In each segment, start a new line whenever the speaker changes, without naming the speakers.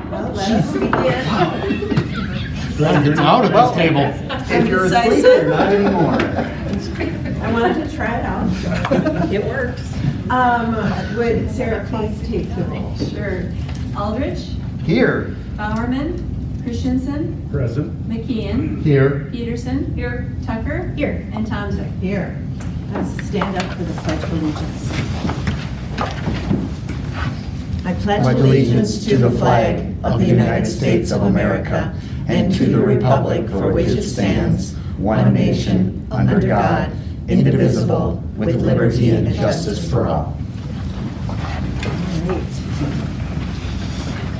Well, let us begin.
You're out at this table.
If you're asleep, you're not anymore.
I wanted to try it out.
It works.
Would Sarah please take the roll?
Sure. Aldrich,
Here.
Bowerman, Christensen,
Present.
McKeon,
Here.
Peterson, here, Tucker, here, and Tomzek.
Here. Let's stand up for the Pledge of Allegiance. I pledge
Allegiance to the flag of the United States of America and to the republic for which it stands, one nation, under God, indivisible, with liberty and justice for all.
Great.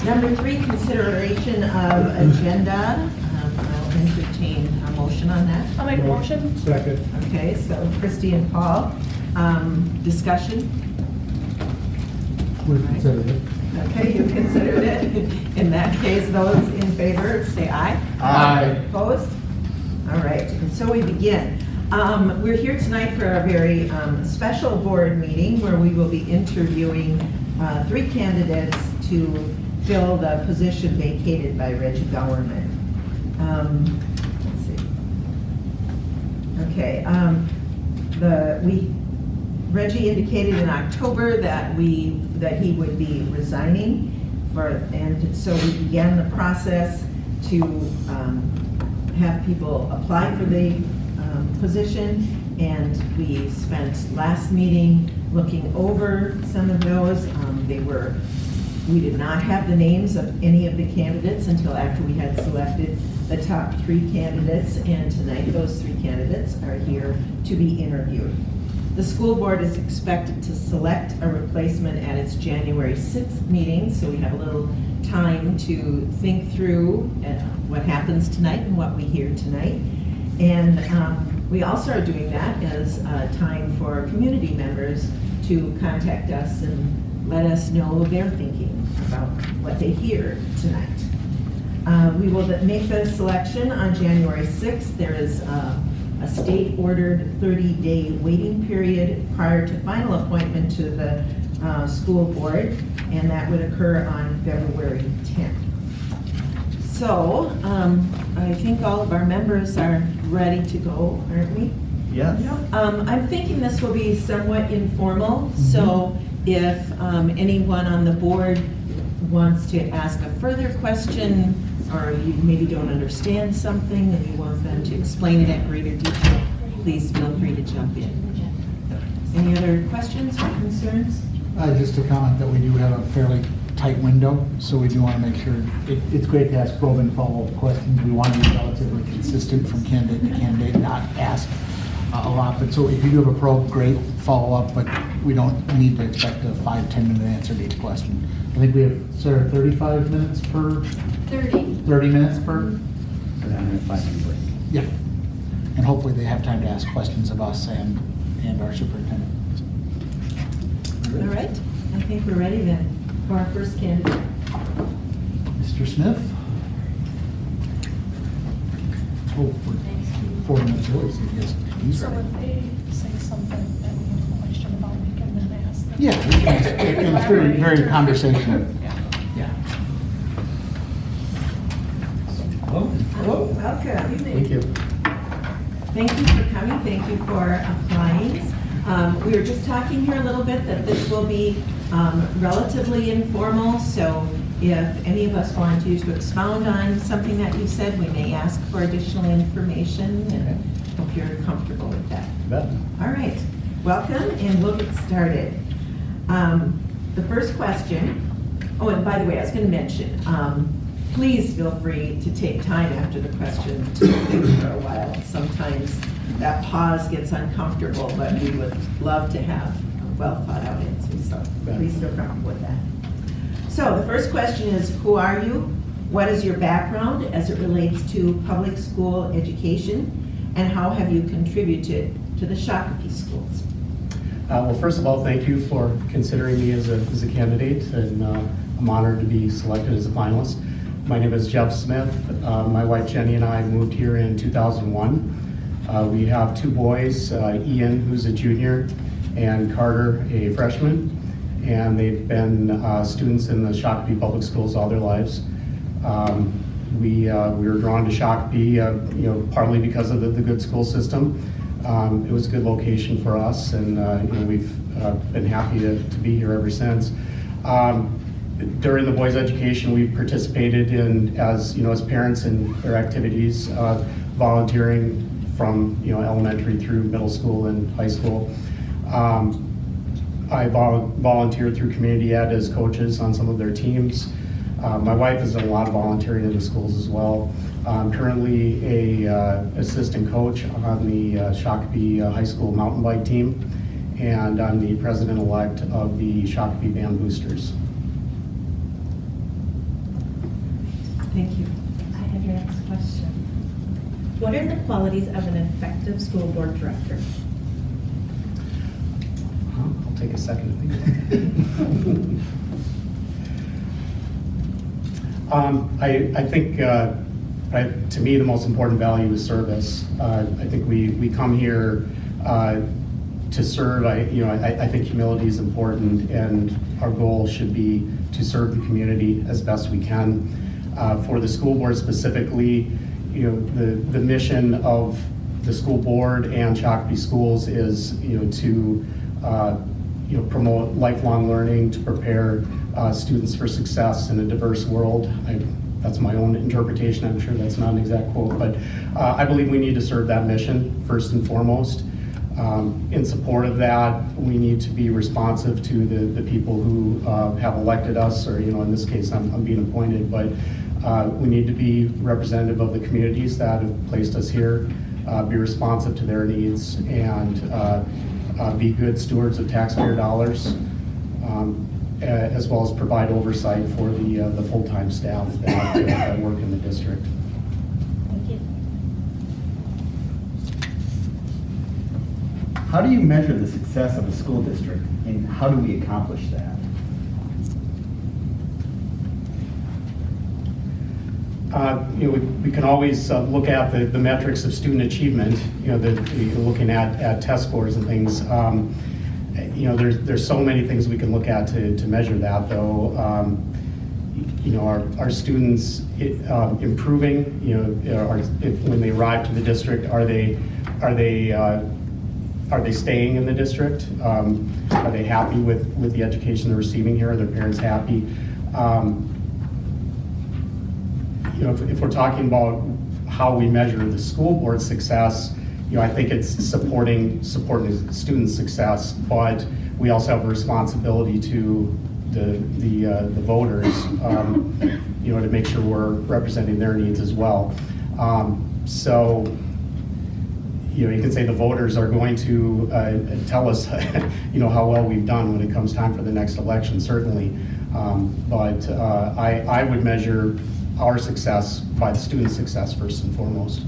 Number 3, consideration of agenda. I'll entertain a motion on that.
I'll make a motion.
Second.
Okay, so Christy and Paul, discussion.
We considered it.
Okay, you considered it. In that case, those in favor, say aye.
Aye.
Opposed? All right, and so we begin. We're here tonight for a very special board meeting where we will be interviewing 3 candidates to fill the position vacated by Reggie Gowerman. Let's see. Okay, Reggie indicated in October that he would be resigning and so we began the process to have people apply for the position, and we spent last meeting looking over some of those. We did not have the names of any of the candidates until after we had selected the top 3 candidates, and tonight those 3 candidates are here to be interviewed. The school board is expected to select a replacement at its January 6th meeting, so we have a little time to think through what happens tonight and what we hear tonight. And we also are doing that as a time for community members to contact us and let us know their thinking about what they hear tonight. We will make the selection on January 6th. There is a state-ordered 30-day waiting period prior to final appointment to the school board, and that would occur on February 10th. So I think all of our members are ready to go, aren't we?
Yes.
I'm thinking this will be somewhat informal, so if anyone on the board wants to ask a further question, or you maybe don't understand something and you want them to explain it at greater detail, please feel free to jump in. Any other questions or concerns?
Just to comment that we do have a fairly tight window, so we do want to make sure, it's great to ask probing follow-up questions. We want to be relatively consistent from candidate to candidate, not ask a lot. But so if you do have a probe, great, follow-up, but we don't need to expect a 5-10 minute answer to each question. I think we have, Sarah, 35 minutes per? 30 minutes per?
And then a 5-minute break.
Yeah. And hopefully they have time to ask questions of us and our superintendent.
All right, I think we're ready then for our first candidate.
Mr. Smith? Oh, for 4 minutes early, so you guys, he's
So
ready.
if they say something that we have a question about, we can then ask them.
Yeah, it's very, very conversational. Yeah.
Hello, welcome.
Thank you.
Thank you for coming, thank you for applying. We were just talking here a little bit that this will be relatively informal, so if any of us want you to expound on something that you said, we may ask for additional information, and hope you're comfortable with that. All right, welcome, and we'll get started. The first question, oh, and by the way, I was going to mention, please feel free to take time after the question to think for a while. Sometimes that pause gets uncomfortable, but we would love to have well thought out answers, so please feel comfortable with that. So the first question is, who are you? What is your background as it relates to public school education? And how have you contributed to the Shakopee schools?
Well, first of all, thank you for considering me as a candidate, and I'm honored to be selected as a finalist. My name is Jeff Smith. My wife Jenny and I moved here in 2001. We have 2 boys, Ian, who's a junior, and Carter, a freshman. And they've been students in the Shakopee Public Schools all their lives. We were drawn to Shakopee, partly because of the good school system. It was a good location for us, and we've been happy to be here ever since. During the boys' education, we participated in, as parents, in their activities, volunteering from elementary through middle school and high school. I volunteered through community ed as coaches on some of their teams. My wife has done a lot of volunteering in the schools as well. I'm currently a assistant coach on the Shakopee High School mountain bike team, and I'm the president-elect of the Shakopee Band Boosters.
Thank you.
I have your next question. What are the qualities of an effective school board director?
I'll take a second to think. I think, to me, the most important value is service. I think we come here to serve. I think humility is important, and our goal should be to serve the community as best we can. For the school board specifically, the mission of the school board and Shakopee Schools is to promote lifelong learning, to prepare students for success in a diverse world. That's my own interpretation. I'm sure that's not an exact quote, but I believe we need to serve that mission first and foremost. In support of that, we need to be responsive to the people who have elected us, or in this case, I'm being appointed, but we need to be representative of the communities that have placed us here, be responsive to their needs, and be good stewards of taxpayer dollars, as well as provide oversight for the full-time staff that work in the district.
Thank you.
How do you measure the success of a school district, and how do we accomplish that?
We can always look at the metrics of student achievement, looking at test scores and things. There's so many things we can look at to measure that, though. Are students improving? When they arrive to the district, are they staying in the district? Are they happy with the education they're receiving here? Are their parents happy? If we're talking about how we measure the school board success, I think it's supporting student success, but we also have a responsibility to the voters, to make sure we're representing their needs as well. So, you can say the voters are going to tell us, how well we've done when it comes time for the next election, certainly. But I would measure our success by the student success first and foremost.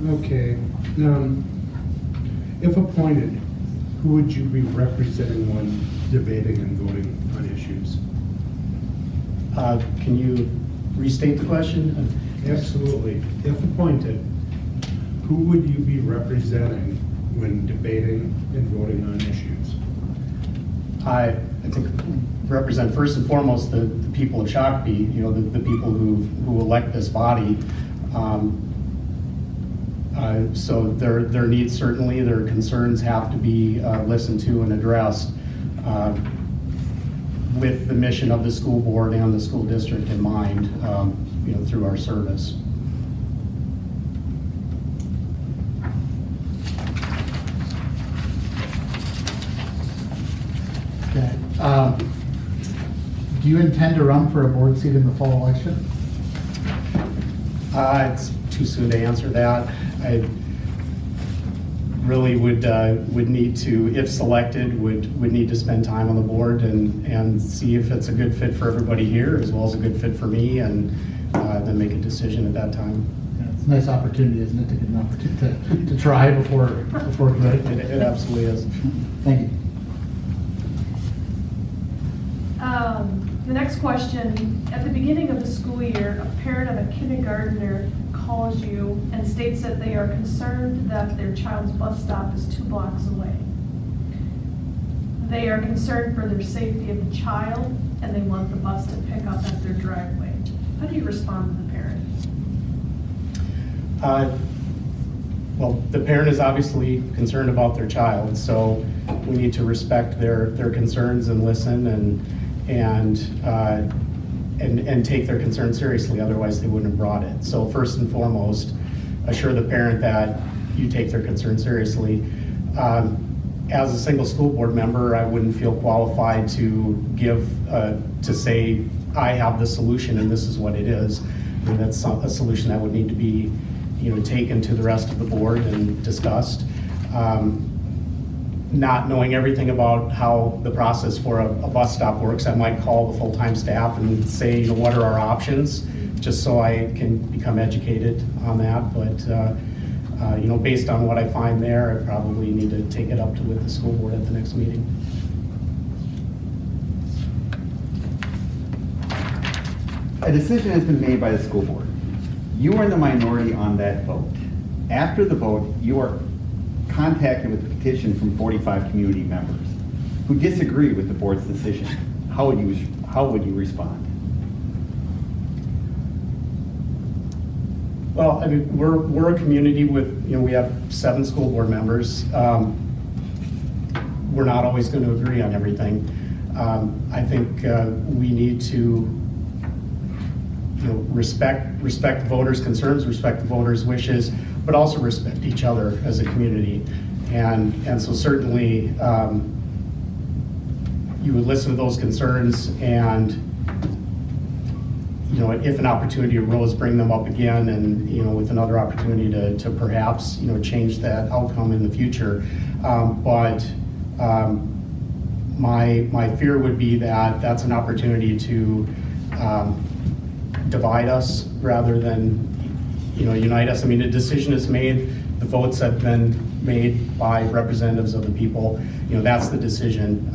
Okay. If appointed, who would you be representing when debating and voting on issues?
Can you restate the question?
Absolutely. If appointed, who would you be representing when debating and voting on issues?
I think represent first and foremost the people of Shakopee, the people who elect this body. So their needs, certainly, their concerns have to be listened to and addressed with the mission of the school board and the school district in mind, through our service.
Okay. Do you intend to run for a board seat in the fall election?
It's too soon to answer that. I really would need to, if selected, would need to spend time on the board and see if it's a good fit for everybody here, as well as a good fit for me, and then make a decision at that time.
Yeah, it's a nice opportunity, isn't it, to get an opportunity to try before good?
It absolutely is.
Thank you.
The next question, at the beginning of the school year, a parent of a kindergartner calls you and states that they are concerned that their child's bus stop is 2 blocks away. They are concerned for their safety of the child and they want the bus to pick up at their driveway. How do you respond to the parent?
Well, the parent is obviously concerned about their child, so we need to respect their concerns and listen and take their concerns seriously, otherwise they wouldn't have brought it. So first and foremost, assure the parent that you take their concerns seriously. As a single school board member, I wouldn't feel qualified to say, I have the solution and this is what it is. I mean, that's a solution that would need to be, taken to the rest of the board and discussed. Not knowing everything about how the process for a bus stop works, I might call the full-time staff and say, what are our options, just so I can become educated on that. But based on what I find there, I probably need to take it up with the school board at the next meeting.
A decision has been made by the school board. You are in the minority on that vote. After the vote, you are contacted with a petition from 45 community members who disagree with the board's decision. How would you respond?
Well, I mean, we're a community with, we have 7 school board members. We're not always going to agree on everything. I think we need to respect the voters' concerns, respect the voters' wishes, but also respect each other as a community. And so certainly you would listen to those concerns, and if an opportunity arose, bring them up again, and with another opportunity to perhaps change that outcome in the future. But my fear would be that that's an opportunity to divide us rather than unite us. I mean, a decision is made, the votes have been made by representatives of the people. That's the decision.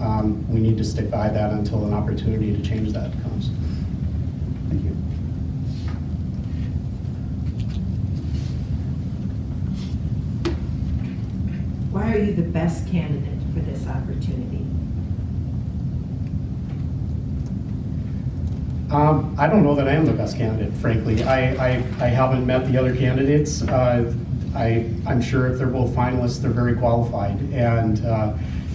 We need to stick by that until an opportunity to change that comes.
Thank you.
Why are you the best candidate for this opportunity?
I don't know that I am the best candidate, frankly. I haven't met the other candidates. I'm sure if they're both finalists, they're very qualified. And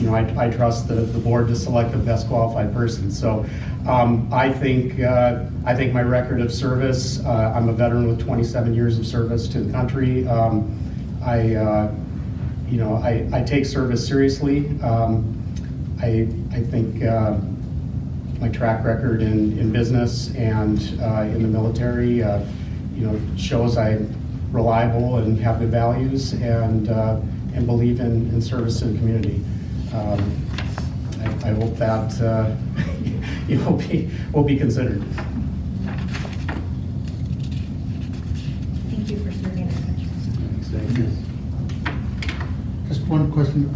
I trust the board to select the best qualified person. So I think my record of service, I'm a veteran with 27 years of service to the country. I take service seriously. I think my track record in business and in the military, shows I'm reliable and have good values and believe in service to the community. I hope that will be considered.
Thank you for serving our country.
Just one question.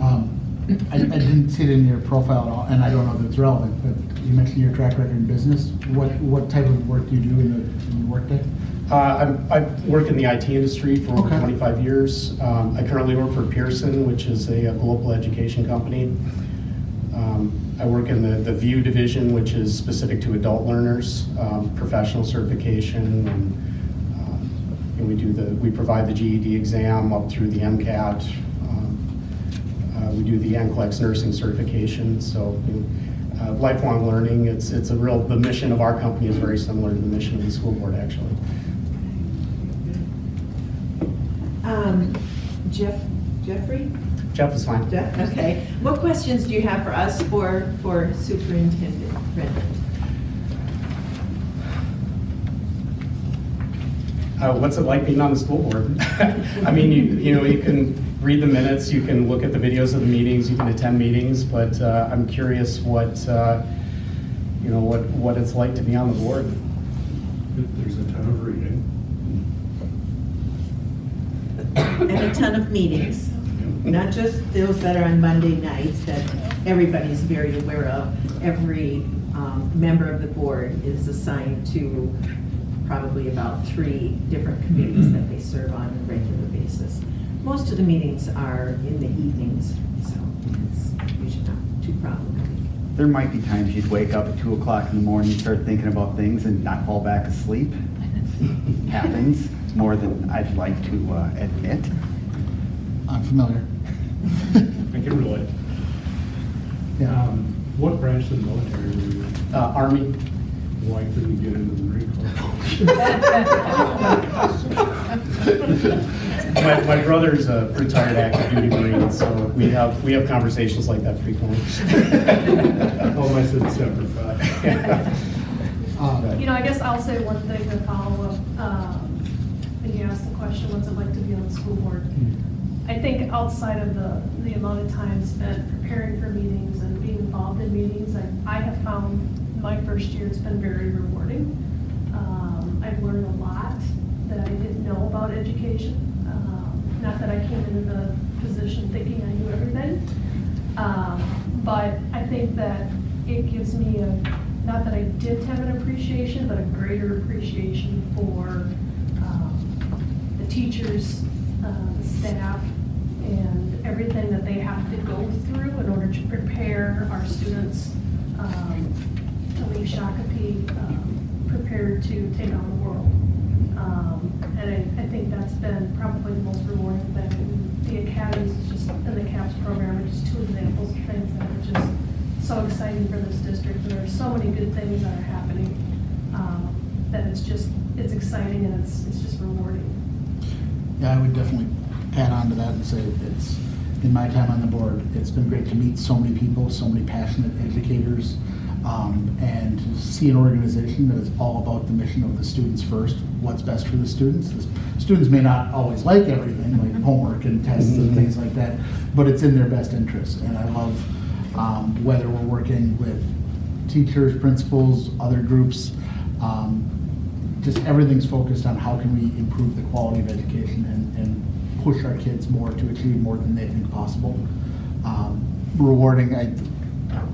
I didn't see it in your profile at all, and I don't know if it's relevant, but you mentioned your track record in business. What type of work do you do in the workday?
I work in the IT industry for over
Okay.
25 years. I currently work for Pearson, which is a global education company. I work in the VIEW division, which is specific to adult learners, professional certification, and we provide the GED exam up through the MCAT. We do the NCLEX nursing certification. So lifelong learning, the mission of our company is very similar to the mission of the school board, actually.
Jeffrey?
Jeff is fine.
Jeff, okay. What questions do you have for us for Superintendent Brennan?
What's it like being on the school board? I mean, you can read the minutes, you can look at the videos of the meetings, you can attend meetings, but I'm curious what it's like to be on the board.
There's a ton of reading.
And a ton of meetings, not just those that are on Monday nights that everybody's very aware of. Every member of the board is assigned to probably about 3 different committees that they serve on a regular basis. Most of the meetings are in the evenings, so it's usually not too problematic.
There might be times you'd wake up at 2 o'clock in the morning, start thinking about things and not fall back asleep. It happens more than I'd like to admit.
I'm familiar.
I can relate.
Yeah.
What branch of the military were you in?
Army.
Why couldn't you get into the Marine Corps?
My brother's a retired active duty Marine, so we have conversations like that frequently.
Oh, I said separate, but.
You know, I guess I'll say one thing to follow up. And you asked the question, what's it like to be on the school board? I think outside of the amount of time spent preparing for meetings and being involved in meetings, I have found my first year it's been very rewarding. I've learned a lot that I didn't know about education. Not that I came into the position thinking I knew everything, but I think that it gives me not that I didn't have an appreciation, but a greater appreciation for the teachers, the staff, and everything that they have to go through in order to prepare our students to leave Shakopee prepared to take on the world. And I think that's been probably the most rewarding thing. And the academies is just, and the CAPS program are just two examples of things that are just so exciting for this district. And there are so many good things that are happening that it's exciting and it's just rewarding.
Yeah, I would definitely add on to that and say it's, in my time on the board, it's been great to meet so many people, so many passionate educators, and to see an organization that is all about the mission of the students first, what's best for the students. The students may not always like everything, like homework and tests and things like that, but it's in their best interest. And I love whether we're working with teachers, principals, other groups, just everything's focused on how can we improve the quality of education and push our kids more to achieve more than they think possible. Rewarding,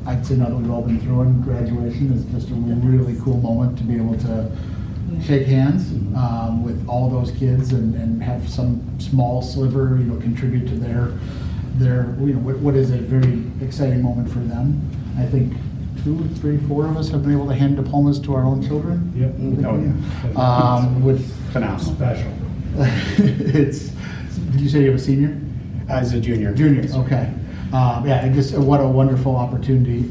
I'd say now that we've all been through it, graduation is just a really cool moment to be able to shake hands with all those kids and have some small sliver, contribute to their what is a very exciting moment for them. I think 2, 3, 4 of us have been able to hand diplomas to our own children.
Yep.
Oh, yeah.
With
Phenomenal.
Special.
did you say you have a senior?
As a junior.
Junior, okay. Yeah, just what a wonderful opportunity,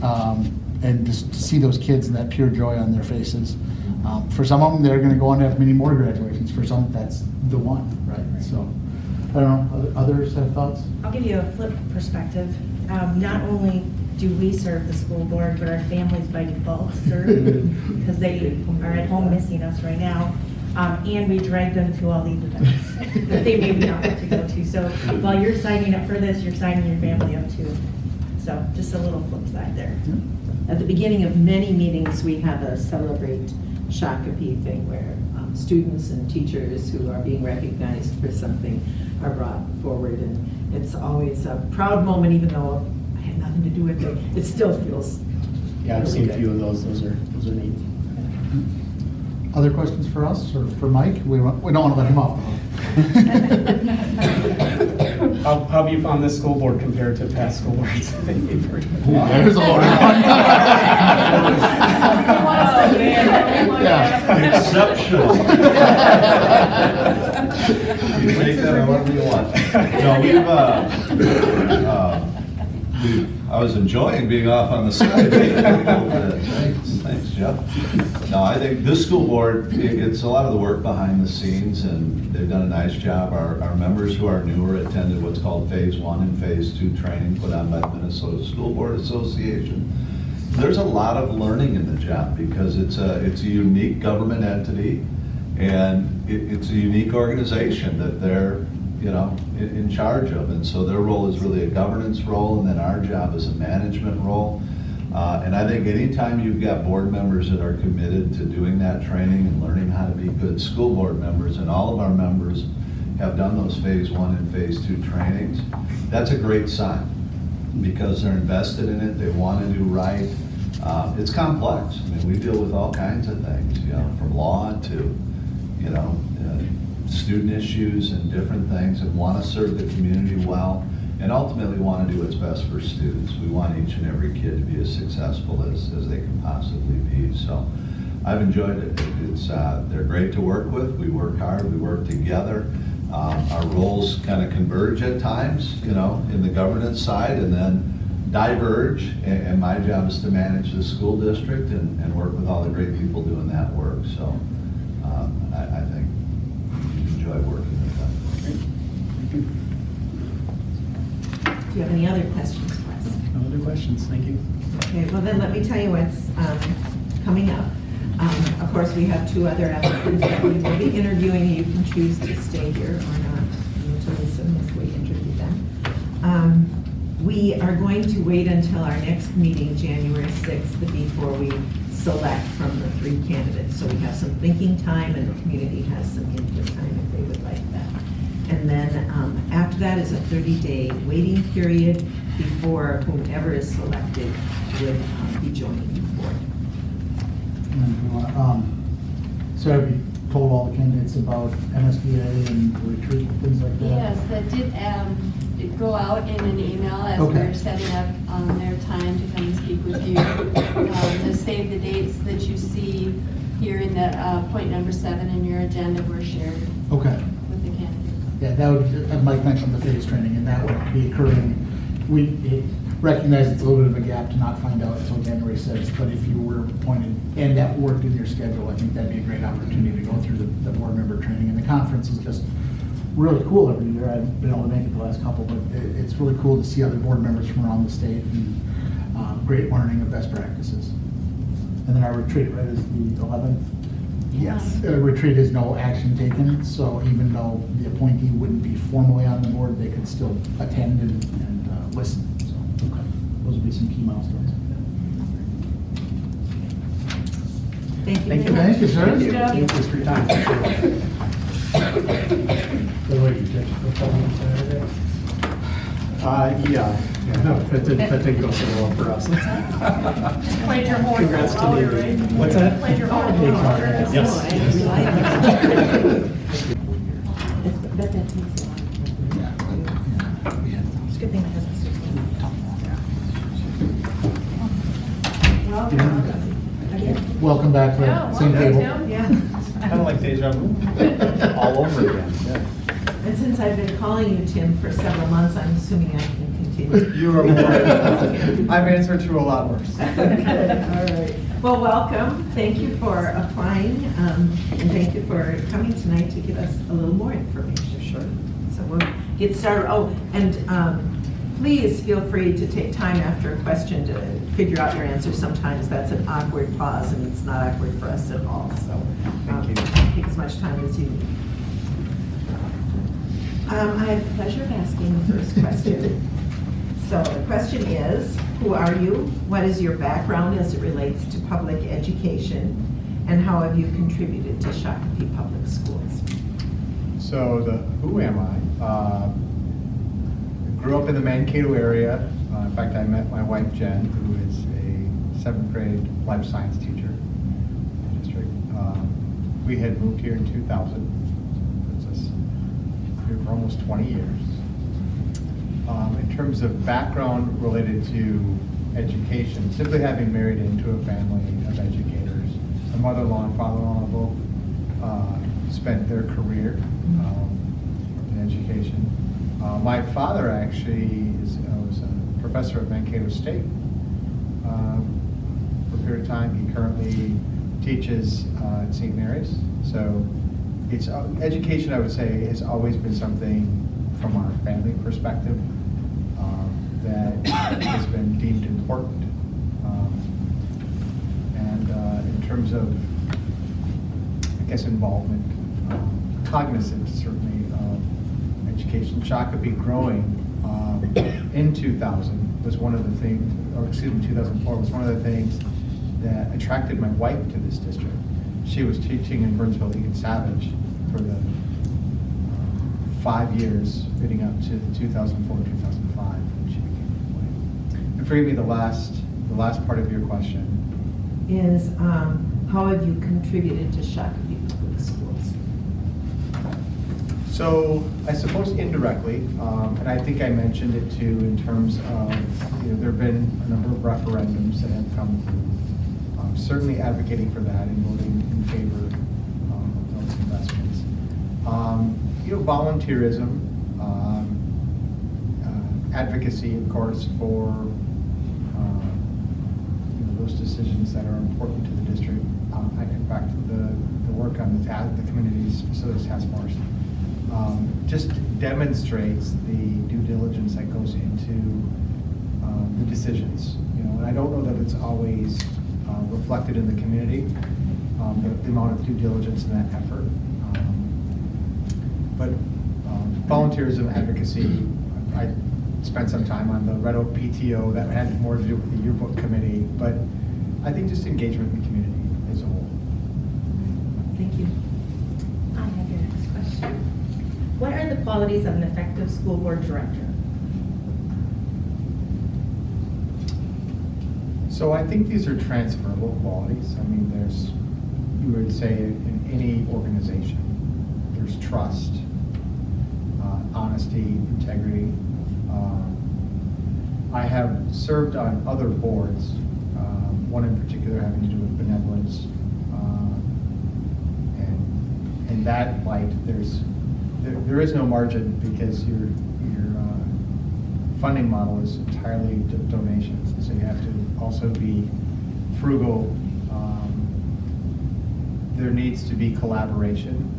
and just to see those kids and that pure joy on their faces. For some of them, they're going to go on to have many more graduations. For some, that's the one, right? So, I don't know. Others have thoughts?
I'll give you a flip perspective. Not only do we serve the school board, but our families by default serve because they are at home missing us right now. And we drag them to all these events that they maybe not want to go to. So while you're signing up for this, you're signing your family up too. So just a little flip side there.
At the beginning of many meetings, we have a Celebrate Shakopee thing where students and teachers who are being recognized for something are brought forward. And it's always a proud moment, even though I had nothing to do with it. It still feels
Yeah, I've
really
seen a
good.
few of those. Those are neat.
Other questions for us or for Mike? We don't want to let him off.
How have you found this school board compared to past school boards?
There's a loaded one. Yeah.
Exceptional. You take that however you want. No, I was enjoying being off on the side. Thanks, Jeff. No, I think this school board, it's a lot of the work behind the scenes, and they've done a nice job. Our members who are newer attended what's called Phase 1 and Phase 2 training put on by the Minnesota School Board Association. There's a lot of learning in the job because it's a unique government entity, and it's a unique organization that they're in charge of, and so their role is really a governance role, and then our job is a management role. And I think anytime you've got board members that are committed to doing that training and learning how to be good school board members, and all of our members have done those Phase 1 and Phase 2 trainings, that's a great sign because they're invested in it, they want to do right. It's complex. I mean, we deal with all kinds of things, from law to, student issues and different things, and want to serve the community well. and ultimately want to do what's best for students. We want each and every kid to be as successful as they can possibly be. So I've enjoyed it. They're great to work with. We work hard, we work together. Our roles kind of converge at times, in the governance side, and then diverge, and my job is to manage the school district and work with all the great people doing that work. So I think you enjoy working with them.
Do you have any other questions for us?
No other questions, thank you.
Okay, well then let me tell you what's coming up. Of course, we have 2 other applicants that we will be interviewing. You can choose to stay here or not to listen as we interview them. We are going to wait until our next meeting, January 6th, before we select from the 3 candidates. So we have some thinking time and the community has some input time if they would like that. And then after that is a 30-day waiting period before whomever is selected would be joining the board.
So have you told all the candidates about MSBA and the retreat and things like that?
Yes, that did go out in an email as we
Okay.
were setting up their time to come and speak with you. The save the dates that you see here in the point number 7 in your agenda were shared
Okay.
with the candidates.
Yeah, that would, Mike mentioned the phase training, and that would be occurring. We recognize it's a little bit of a gap to not find out until January 6th, but if you were appointed and that worked in your schedule, I think that'd be a great opportunity to go through the board member training. And the conference is just really cool every year. I've been able to make it the last couple, but it's really cool to see other board members from around the state and great learning of best practices. And then our retreat, right, is the 11th? Yes. Retreat is no action taken, so even though the appointee wouldn't be formally on the board, they could still attend and listen. So those would be some key milestones.
Thank you.
Thank you.
very much.
Thank you, sir.
Thank you. Thank you for your time.
By the way, you catch the phone on Saturday?
Yeah, that didn't go so well for us.
Just played your horn
Congrats to
louder,
Navy.
right?
What's that?
Played your horn
Big
louder.
part, yes.
Oh, I like it. But that takes a lot.
It's a good thing it has
Welcome back to
Yeah,
the same
welcome,
table.
Tim.
Yeah.
Kind of like deja vu, all over again, yeah.
And since I've been calling you Tim for several months, I'm assuming I can continue.
You are more. I've answered to a lot worse.
All right. Well, welcome. Thank you for applying, and thank you for coming tonight to give us a little more information.
Sure.
So we'll get started. Oh, and please feel free to take time after a question to figure out your answer. Sometimes that's an awkward pause, and it's not awkward for us at all. So
Thank you.
take as much time as you need. I have the pleasure of asking the first question. So the question is, who are you? What is your background as it relates to public education? And how have you contributed to Shakopee Public Schools?
So who am I? Grew up in the Mankato area. In fact, I met my wife Jen, who is a 7th grade life science teacher in the district. We had moved here in 2000. Puts us here for almost 20 years. In terms of background related to education, simply having married into a family of educators, my mother-in-law and father-in-law both spent their career in education. My father actually was a professor at Mankato State for a period of time. He currently teaches at St. Mary's. So it's education, I would say, has always been something from our family perspective that has been deemed important. And in terms of, I guess, involvement, cognizant certainly of education. Shakopee growing in 2000 was one of the things, or excuse me, 2004 was one of the things that attracted my wife to this district. She was teaching in Burnsville, Egan Savage for the 5 years leading up to 2004, 2005 when she became employed. And forgive me, the last part of your question.
Is how have you contributed to Shakopee Public Schools?
So I suppose indirectly, and I think I mentioned it too in terms of, there have been a number of referendums that have come through, certainly advocating for that and voting in favor of those investments. Volunteerism, advocacy, of course, for those decisions that are important to the district. In fact, the work on the community's facilities task force just demonstrates the due diligence that goes into the decisions. And I don't know that it's always reflected in the community, the amount of due diligence and that effort. But volunteerism, advocacy, I spent some time on the Red Oak PTO that had more to do with the yearbook committee, but I think just engagement in the community as a whole.
Thank you. I have your next question. What are the qualities of an effective school board director?
So I think these are transferable qualities. I mean, you would say in any organization, there's trust, honesty, integrity. I have served on other boards, one in particular having to do with benevolence. And in that light, there is no margin because your funding model is entirely donations. So you have to also be frugal. There needs to be collaboration.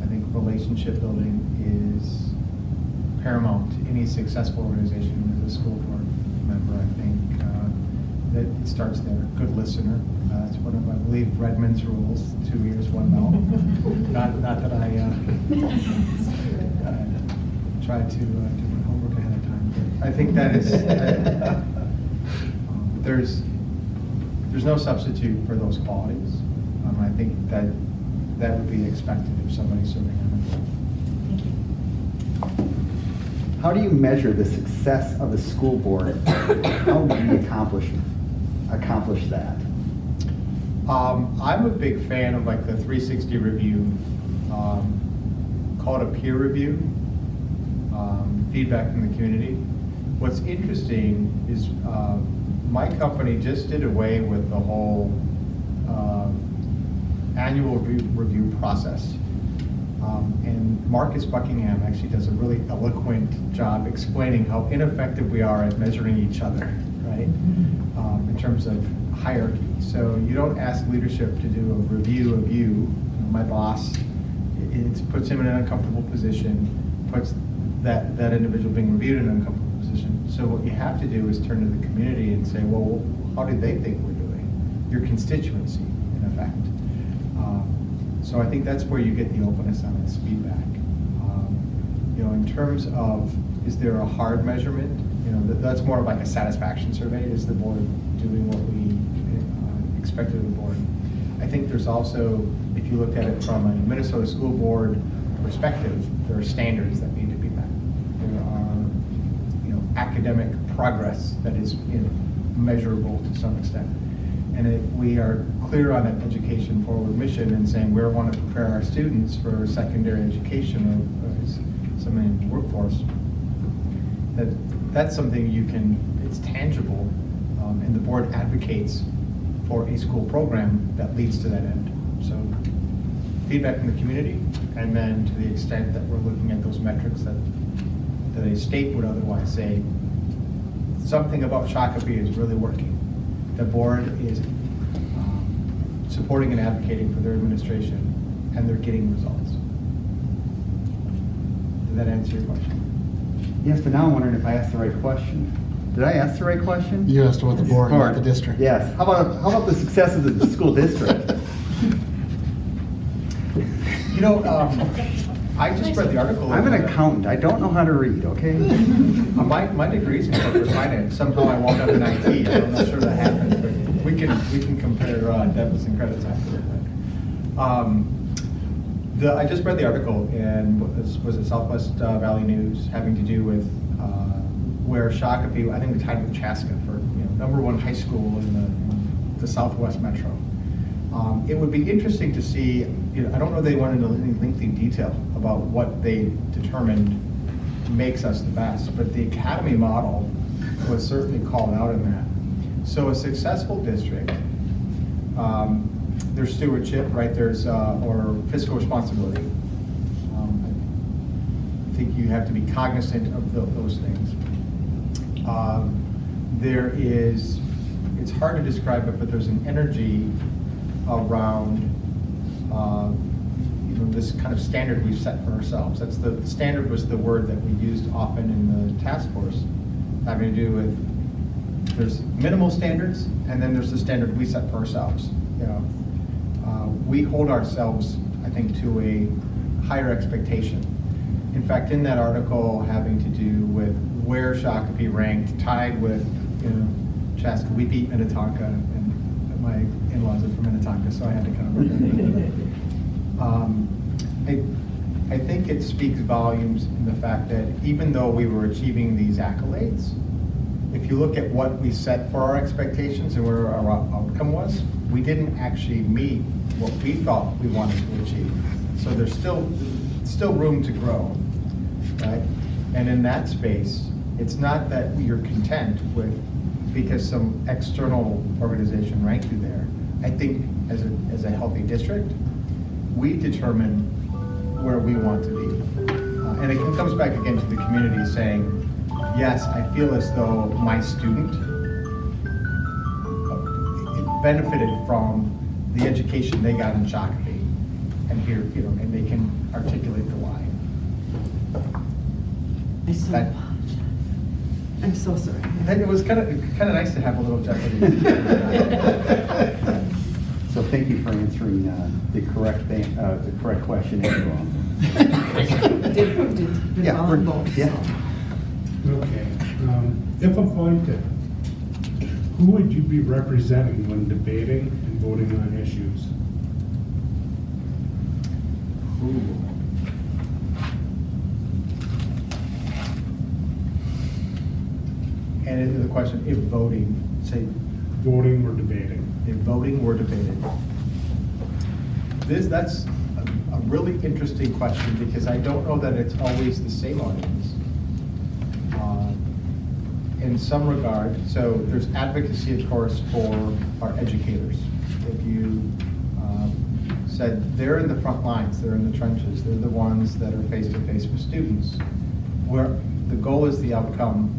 I think relationship building is paramount to any successful organization. As a school board member, I think that it starts there. Good listener. That's one of, I believe, Redmond's rules: 2 ears, 1 mouth. not that I tried to do my homework ahead of time. But I think that is there's no substitute for those qualities. I think that would be expected of somebody serving on the board.
Thank you.
How do you measure the success of the school board? How do you accomplish that?
I'm a big fan of like the 360 review, call it a peer review, feedback from the community. What's interesting is my company just did away with the whole annual review process. And Marcus Buckingham actually does a really eloquent job explaining how ineffective we are at measuring each other, right? In terms of hierarchy. So you don't ask leadership to do a review of you. My boss, it puts him in an uncomfortable position, puts that individual being reviewed in an uncomfortable position. So what you have to do is turn to the community and say, well, how do they think we're doing? Your constituency, in effect. So I think that's where you get the openness on this feedback. In terms of, is there a hard measurement? That's more of like a satisfaction survey. Is the board doing what we expected of the board? I think there's also, if you look at it from a Minnesota school board perspective, there are standards that need to be met. There are, academic progress that is measurable to some extent. And if we are clear on an education forward mission and saying we want to prepare our students for secondary education or something in the workforce, that's something it's tangible, and the board advocates for a school program that leads to that end. So feedback from the community, and then to the extent that we're looking at those metrics that a state would otherwise say, something about Shakopee is really working. The board is supporting and advocating for their administration, and they're getting results. Did that answer your question?
Yes, but now I'm wondering if I asked the right question. Did I ask the right question?
You asked about the board, not the district.
Yes. How about the success of the school district?
I just read the article.
I'm an accountant. I don't know how to read, okay?
My degree's in corporate finance. Somehow I wound up in IT. I'm not sure that happened, but we can compare debits and credits after. I just read the article, and was it Southwest Valley News, having to do with where Shakopee, I think, tied with Chaska for #1 high school in the Southwest Metro. It would be interesting to see, I don't know if they went into any lengthy detail about what they determined makes us the best, but the academy model was certainly called out in that. So a successful district, there's stewardship, right? There's, or fiscal responsibility. I think you have to be cognizant of those things. There is, it's hard to describe it, but there's an energy around this kind of standard we've set for ourselves. That's the standard was the word that we used often in the task force, having to do with there's minimal standards, and then there's the standard we set for ourselves. We hold ourselves, I think, to a higher expectation. In fact, in that article having to do with where Shakopee ranked, tied with Chaska, we beat Minnetonka, and my in-laws are from Minnetonka, so I had to kind of look at it. I think it speaks volumes in the fact that even though we were achieving these accolades, if you look at what we set for our expectations and where our outcome was, we didn't actually meet what we thought we wanted to achieve. So there's still room to grow, right? And in that space, it's not that you're content with because some external organization ranked you there. I think as a healthy district, we determine where we want to be. And it comes back again to the community saying, yes, I feel as though my student benefited from the education they got in Shakopee, and here, and they can articulate the why.
I so
That-
apologize. I'm so sorry.
And it was kind of nice to have a little jeopardy.
So thank you for answering the correct question as well.
Did
Yeah,
well on both.
yeah.
So.
Okay. If appointed, who would you be representing when debating and voting on issues?
And the question, if voting, say,
Voting or debating?
if voting were debated. That's a really interesting question because I don't know that it's always the same audience. In some regard, so there's advocacy, of course, for our educators. If you said they're in the front lines, they're in the trenches, they're the ones that are face-to-face with students, where the goal is the outcome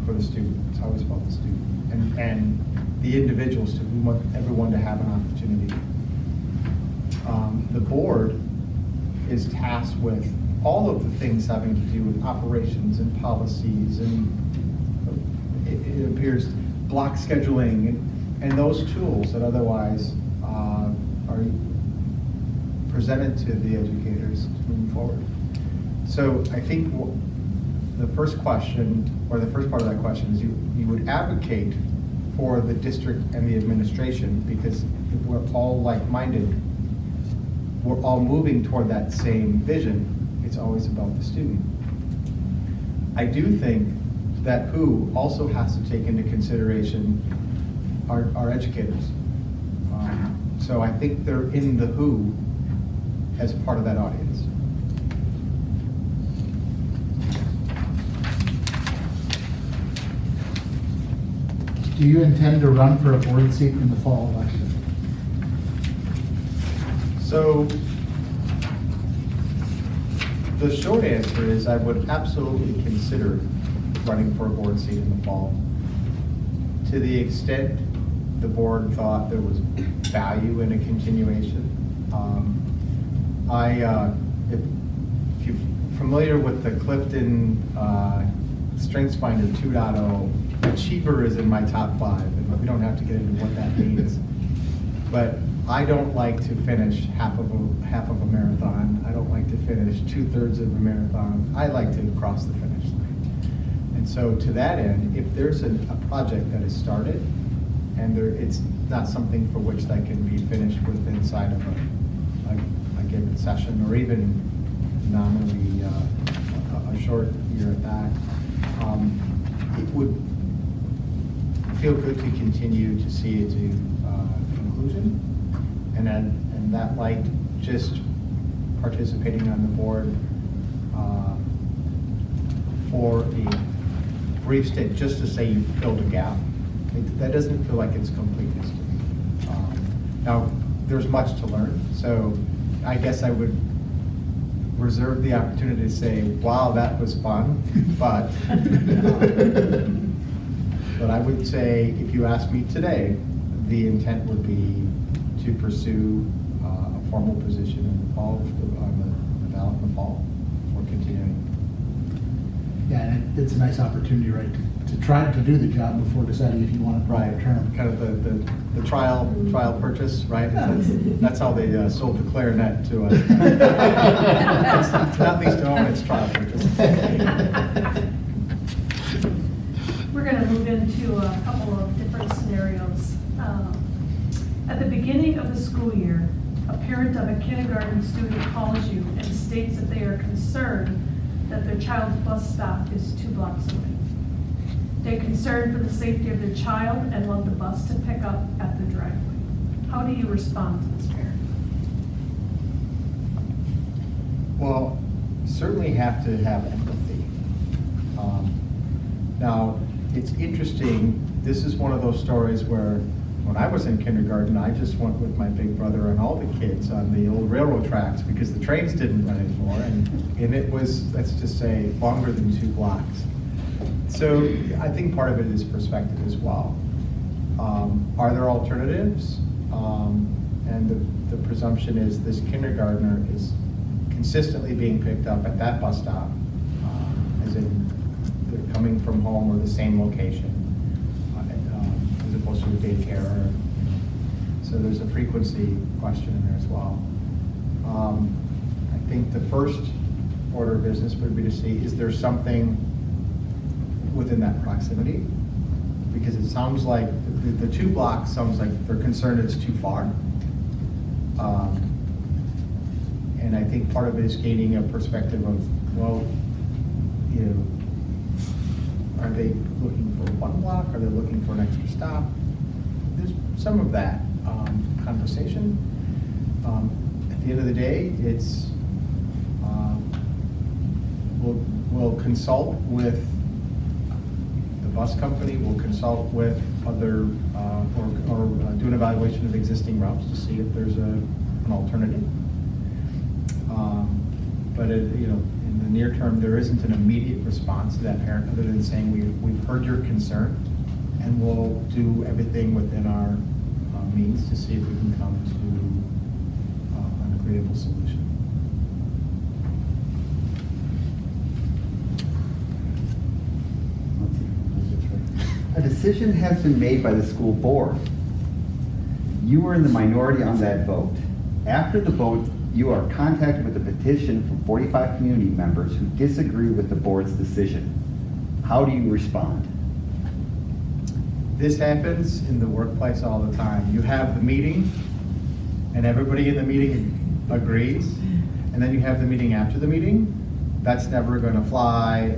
for the student. It's always about the student and the individuals to we want everyone to have an opportunity. The board is tasked with all of the things having to do with operations and policies and it appears block scheduling and those tools that otherwise are presented to the educators moving forward. So I think the first question, or the first part of that question is you would advocate for the district and the administration because if we're all like-minded, we're all moving toward that same vision. It's always about the student. I do think that who also has to take into consideration our educators. So I think they're in the who as part of that audience.
Do you intend to run for a board seat in the fall election?
So the short answer is I would absolutely consider running for a board seat in the fall. To the extent the board thought there was value in a continuation. If you're familiar with the Clifton StrengthsFinder 2.0, Achiever is in my top 5, and we don't have to get into what that means. But I don't like to finish half of a marathon. I don't like to finish 2/3 of a marathon. I like to cross the finish line. And so to that end, if there's a project that is started and it's not something for which that can be finished with inside of a given session or even nominally a short year at that, it would feel good to continue to see it to conclusion and that light, just participating on the board for a brief stint, just to say you filled a gap, that doesn't feel like it's completeness to me. Now, there's much to learn, so I guess I would reserve the opportunity to say, wow, that was fun, but I would say, if you ask me today, the intent would be to pursue a formal position in the fall, on the ballot in the fall, or continuing.
Yeah, and it's a nice opportunity, right, to try to do the job before deciding if you want to
Right,
prolong term.
kind of the trial purchase, right? That's how they sold the clarinet to us. It's not least to own, it's trial purchase.
We're going to move into a couple of different scenarios. At the beginning of the school year, a parent of a kindergarten student calls you and states that they are concerned that their child's bus stop is 2 blocks away. They're concerned for the safety of their child and want the bus to pick up at the driveway. How do you respond to this parent?
Well, certainly have to have empathy. Now, it's interesting, this is one of those stories where when I was in kindergarten, I just went with my big brother and all the kids on the old railroad tracks because the trains didn't run anymore, and it was, let's just say, longer than 2 blocks. So I think part of it is perspective as well. Are there alternatives? And the presumption is this kindergartner is consistently being picked up at that bus stop, as in they're coming from home or the same location, as opposed to a daycare. So there's a frequency question in there as well. I think the first order of business would be to see, is there something within that proximity? Because it sounds like the 2 blocks sounds like they're concerned it's too far. And I think part of it is gaining a perspective of, well, you know, are they looking for 1 block? Are they looking for an extra stop? There's some of that conversation. At the end of the day, it's we'll consult with the bus company, we'll consult with other, or do an evaluation of existing routes to see if there's an alternative. But you know, in the near term, there isn't an immediate response to that parent other than saying we've heard your concern, and we'll do everything within our means to see if we can come to an agreeable solution.
A decision has been made by the school board. You were in the minority on that vote. After the vote, you are contacted with a petition from 45 community members who disagree with the board's decision. How do you respond?
This happens in the workplace all the time. You have the meeting, and everybody in the meeting agrees, and then you have the meeting after the meeting. That's never going to fly.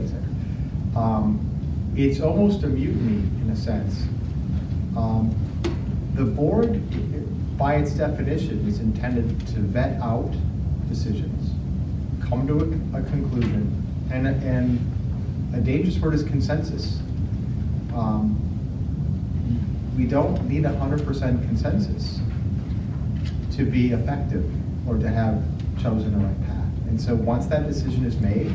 It's almost a mutiny in a sense. The board, by its definition, is intended to vet out decisions, come to a conclusion, and a dangerous word is consensus. We don't need 100% consensus to be effective or to have chosen the right path. And so once that decision is made,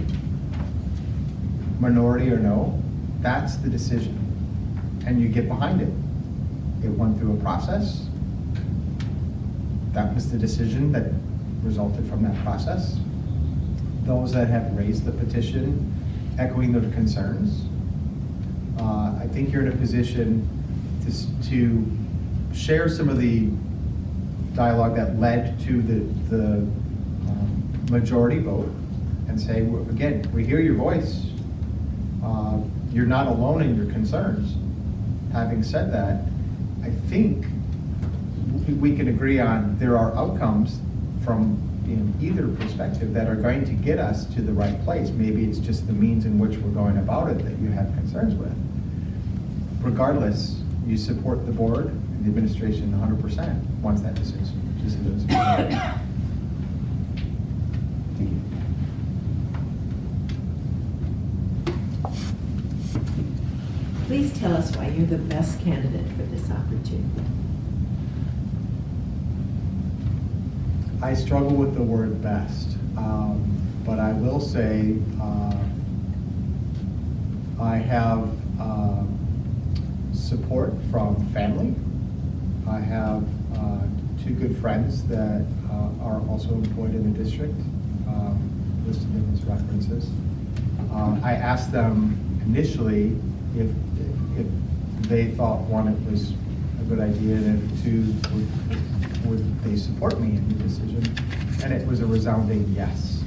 minority or no, that's the decision. And you get behind it. It went through a process. That was the decision that resulted from that process. Those that have raised the petition, echoing their concerns, I think you're in a position to share some of the dialogue that led to the majority vote and say, again, we hear your voice. You're not alone in your concerns. Having said that, I think we can agree on there are outcomes from either perspective that are going to get us to the right place. Maybe it's just the means in which we're going about it that you have concerns with. Regardless, you support the board and the administration 100% once that decision is made.
Thank you.
Please tell us why you're the best candidate for this opportunity.
I struggle with the word best, but I will say I have support from family. I have two good friends that are also employed in the district, listed in as references. I asked them initially if they thought, one, it was a good idea, and if two, would they support me in the decision? And it was a resounding yes.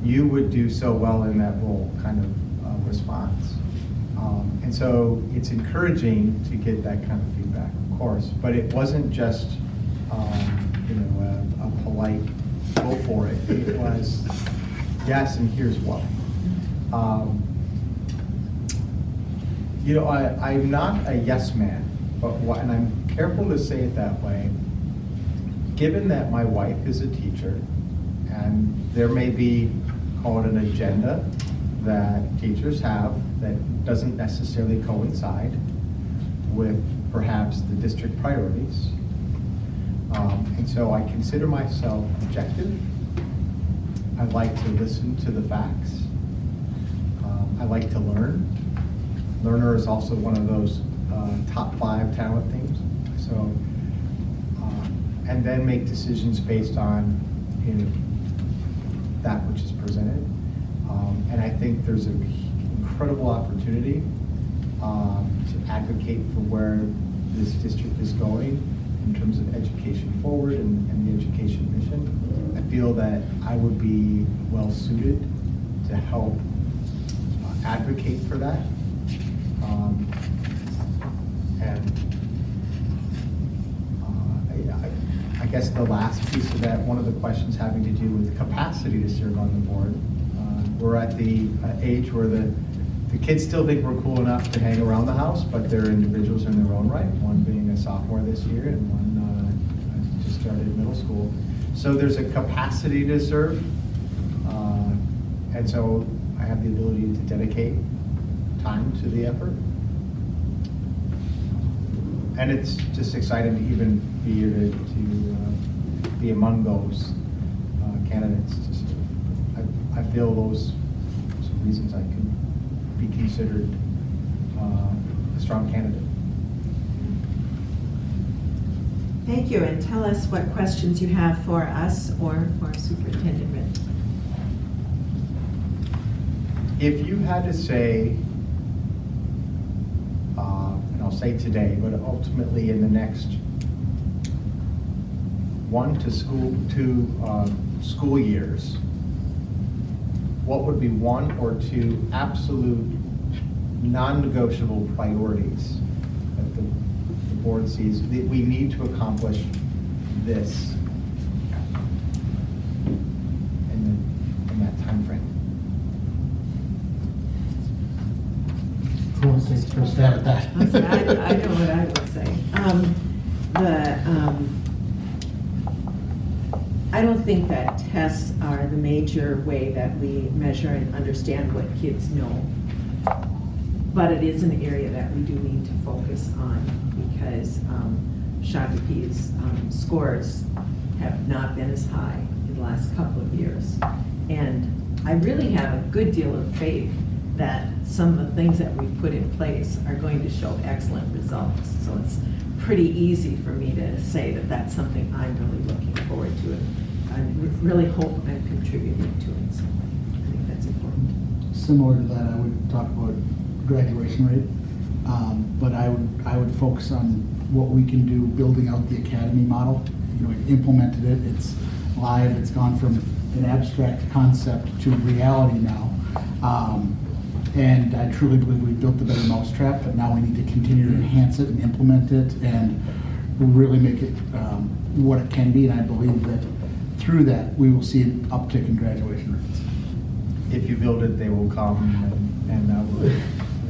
You would do so well in that role kind of response. And so it's encouraging to get that kind of feedback, of course, but it wasn't just a polite go for it. It was yes, and here's why. I'm not a yes man, and I'm careful to say it that way, given that my wife is a teacher, and there may be, call it an agenda, that teachers have that doesn't necessarily coincide with perhaps the district priorities. And so I consider myself objective. I like to listen to the facts. I like to learn. Learner is also one of those top 5 talent things. So, and then make decisions based on that which is presented. And I think there's an incredible opportunity to advocate for where this district is going in terms of education forward and the education mission. I feel that I would be well suited to help advocate for that. I guess the last piece of that, one of the questions having to do with capacity to serve on the board. We're at the age where the kids still think we're cool enough to hang around the house, but they're individuals in their own right, one being a sophomore this year and one just started middle school. So there's a capacity to serve, and so I have the ability to dedicate time to the effort. And it's just exciting to even be here to be among those candidates. I feel those reasons I can be considered a strong candidate.
Thank you, and tell us what questions you have for us or for Superintendent Ritt.
If you had to say, and I'll say today, but ultimately in the next 1 to 2 school years, what would be 1 or 2 absolute non-negotiable priorities that the board sees that we need to accomplish this in that time frame?
Who wants to take the first stab at that?
I know what I would say. I don't think that tests are the major way that we measure and understand what kids know. But it is an area that we do need to focus on because Shakopee's scores have not been as high in the last couple of years. And I really have a good deal of faith that some of the things that we put in place are going to show excellent results. So it's pretty easy for me to say that that's something I'm really looking forward to. And I really hope I'm contributing to it in some way. I think that's important.
Similar to that, I would talk about graduation rate, but I would focus on what we can do building out the academy model. We've implemented it, it's live, it's gone from an abstract concept to reality now. And I truly believe we've built the better mousetrap, but now we need to continue to enhance it and implement it and really make it what it can be. And I believe that through that, we will see an uptick in graduation rates.
If you build it, they will come, and we're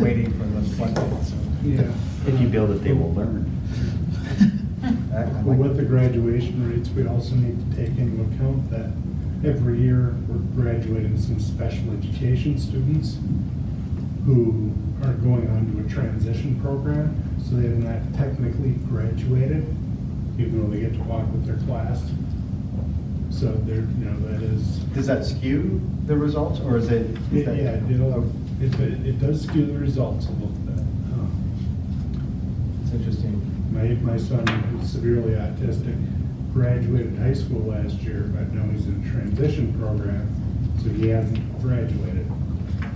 waiting for the floodgates. So.
Yeah.
If you build it, they will learn.
Well, with the graduation rates, we also need to take into account that every year we're graduating some special education students who are going on to a transition program, so they're not technically graduated, even though they get to walk with their class. So they're, that is.
Does that skew the results, or is it?
It does skew the results a little bit.
It's interesting.
My son, who's severely autistic, graduated high school last year, but now he's in a transition program, so he hasn't graduated.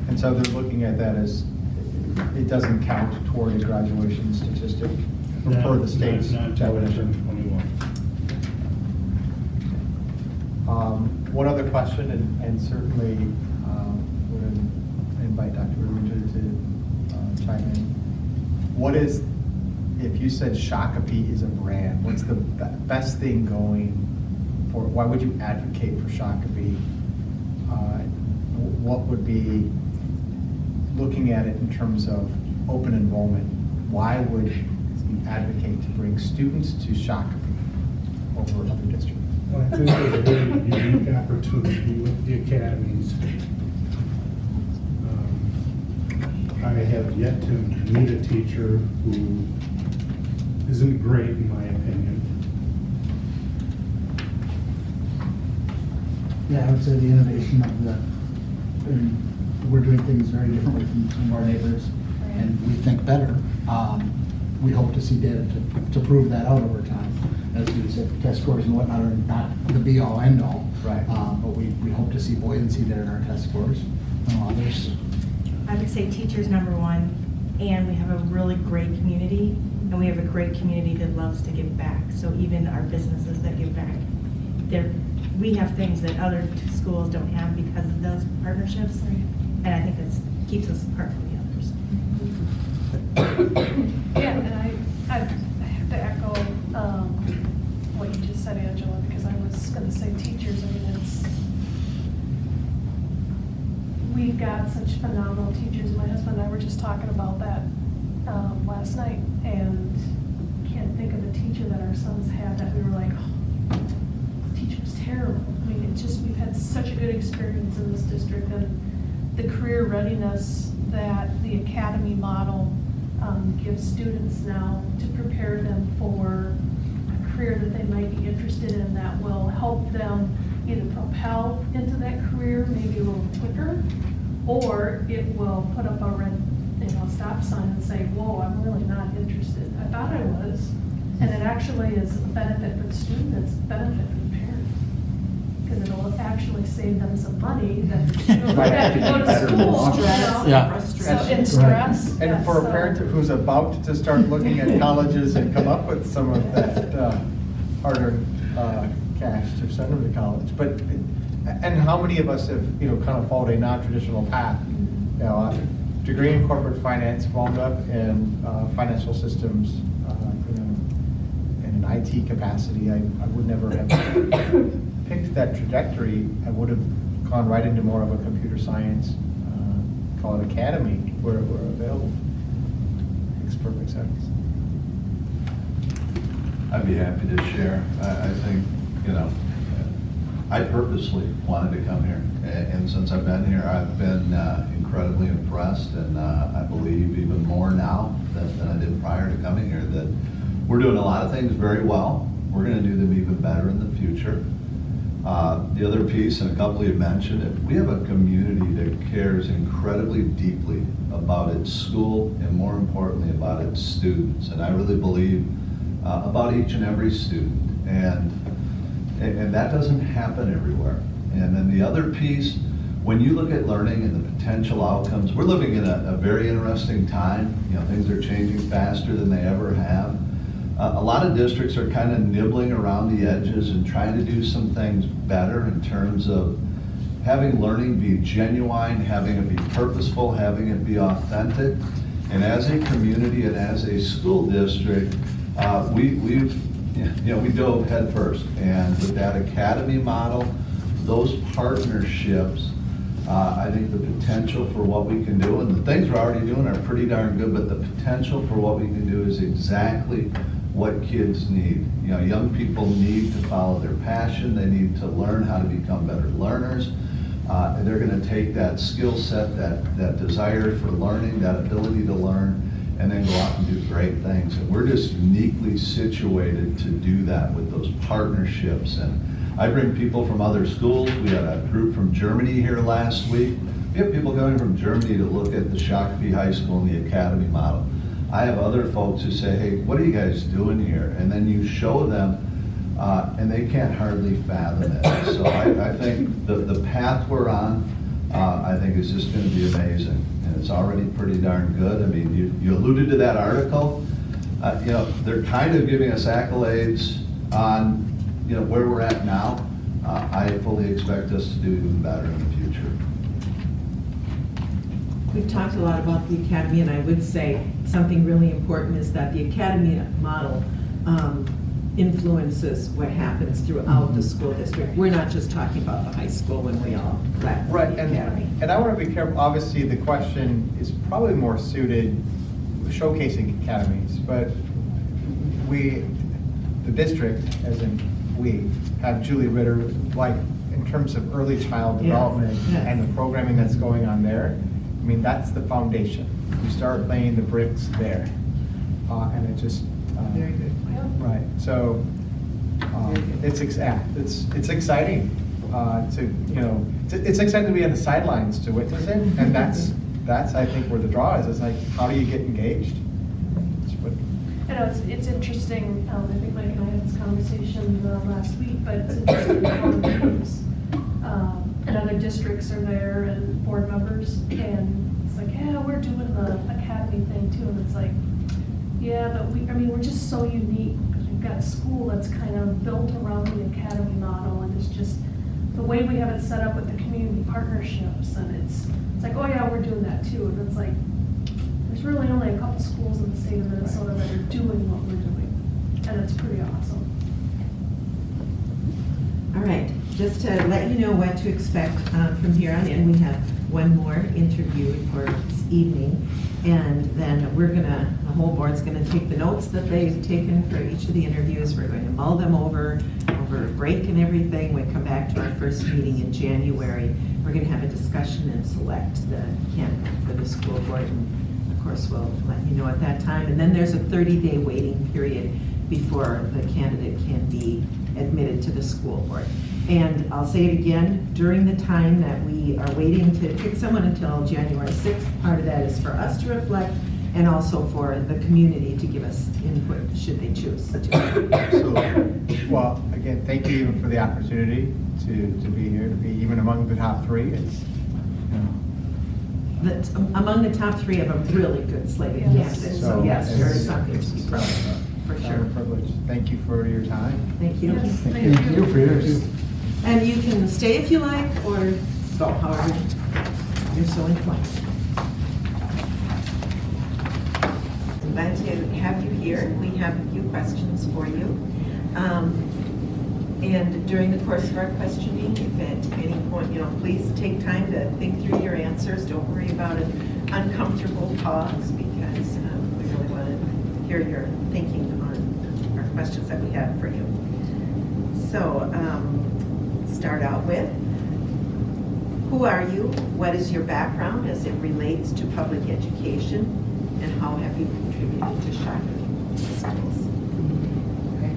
And so they're looking at that as, it doesn't count toward a graduation statistic per the state's
Not until they
definition.
turn 21.
One other question, and certainly would invite Dr. Rubin to chime in. What is, if you said Shakopee is a brand, what's the best thing going for, why would you advocate for Shakopee? What would be, looking at it in terms of open enrollment, why would you advocate to bring students to Shakopee over other districts?
Well, I think there's a very unique opportunity with the academies. I have yet to meet a teacher who isn't great, in my opinion.
Yeah, I would say the innovation of and we're doing things very differently from some of our neighbors, and we think better. We hope to see data to prove that out over time. As you said, test scores and whatnot are not the be-all, end-all.
Right.
But we hope to see buoyancy there in our test scores. Others.
I would say teachers number one, and we have a really great community, and we have a great community that loves to give back. So even our businesses that give back, we have things that other schools don't have because of those partnerships, and I think that keeps us apart from the others.
Yeah, and I have to echo what you just said, Angela, because I was going to say teachers. I mean, we've got such phenomenal teachers. My husband and I were just talking about that last night, and can't think of a teacher that our sons had that we were like, oh, this teacher was terrible. I mean, it's just, we've had such a good experience in this district, and the career readiness that the academy model gives students now to prepare them for a career that they might be interested in, that will help them either propel into that career maybe a little quicker, or it will put up a red stop sign and say, whoa, I'm really not interested. I thought I was. And it actually is a benefit for the student, it's a benefit for the parent. Because it'll actually save them some money that the student would have to go to school.
Stress,
Yeah.
frustration.
So, and stress.
And
yeah,
for a
so-
parent who's about to start looking at colleges and come up with some of that harder cash to send them to college, but, and how many of us have, kind of followed a non-traditional path? A degree in corporate finance, wound up in financial systems, in an IT capacity. I would never have picked that trajectory. I would have gone right into more of a computer science, call it academy, where we're available. Makes perfect sense.
I'd be happy to share. I think, I purposely wanted to come here. And since I've been here, I've been incredibly impressed, and I believe even more now than I did prior to coming here, that we're doing a lot of things very well. We're going to do them even better in the future. The other piece, and a couple of you mentioned it, we have a community that cares incredibly deeply about its school, and more importantly, about its students. And I really believe about each and every student. And that doesn't happen everywhere. And then the other piece, when you look at learning and the potential outcomes, we're living in a very interesting time. Things are changing faster than they ever have. A lot of districts are kind of nibbling around the edges and trying to do some things better in terms of having learning be genuine, having it be purposeful, having it be authentic. And as a community and as a school district, we dove head first. And with that academy model, those partnerships, I think the potential for what we can do, and the things we're already doing are pretty darn good, but the potential for what we can do is exactly what kids need. You know, young people need to follow their passion. They need to learn how to become better learners. They're going to take that skill set, that desire for learning, that ability to learn, and then go out and do great things. And we're just uniquely situated to do that with those partnerships. And I bring people from other schools. We had a group from Germany here last week. We have people coming from Germany to look at the Shakopee High School and the academy model. I have other folks who say, hey, what are you guys doing here? And then you show them, and they can't hardly fathom it. So I think the path we're on, I think is just going to be amazing. And it's already pretty darn good. I mean, you alluded to that article. You know, they're kind of giving us accolades on, you know, where we're at now. I fully expect us to do even better in the future.
We've talked a lot about the academy, and I would say something really important is that the academy model influences what happens throughout the school district. We're not just talking about the high school when we all left the
Right,
academy.
and I want to be careful, obviously, the question is probably more suited showcasing academies, but we, the district, as in we, have Julie Ritter, like, in terms of early child
Yes,
development
yes.
and the programming that's going on there, I mean, that's the foundation. You start laying the bricks there, and it just.
Very good.
Right, so, it's exciting, to, you know, it's exciting to be on the sidelines to witness it, and that's, I think, where the draw is. It's like, how do you get engaged? It's what-
I know, it's interesting, I think Mike and I had this conversation last week, but it's interesting how the teams and other districts are there and board members, and it's like, yeah, we're doing the academy thing too, and it's like, yeah, but we're just so unique, because we've got a school that's kind of built around the academy model, and it's just, the way we have it set up with the community partnerships, and it's like, oh yeah, we're doing that too, and it's like, there's really only a couple schools in the state of Minnesota that are doing what we're doing, and it's pretty awesome.
All right, just to let you know what to expect from here on in, we have one more interview for this evening, and then the whole board's gonna take the notes that they've taken for each of the interviews. We're going to mull them over break and everything. We come back to our first meeting in January. We're gonna have a discussion and select the candidate for the school board, and of course, we'll let you know at that time. And then there's a 30-day waiting period before the candidate can be admitted to the school board. And I'll say it again, during the time that we are waiting to pick someone until January 6th, part of that is for us to reflect and also for the community to give us input should they choose to.
Absolutely. Well, again, thank you even for the opportunity to be here, to be even among the top three. It's, you know.
That's among the top 3 of a really good slate of
Yes.
candidates. So yes, there is something to be proud of, for
It's
sure.
a privilege. Thank you for your time.
Thank you.
Yes,
Thank you for yours.
And you can stay if you like, or go, however you're so inclined. I'm glad to have you here. We have a few questions for you. And during the course of our questioning, if at any point, please take time to think through your answers. Don't worry about an uncomfortable pause, because we really want to hear your thinking on our questions that we have for you. So, start out with, who are you? What is your background as it relates to public education? And how have you contributed to Shakopee schools?
Okay.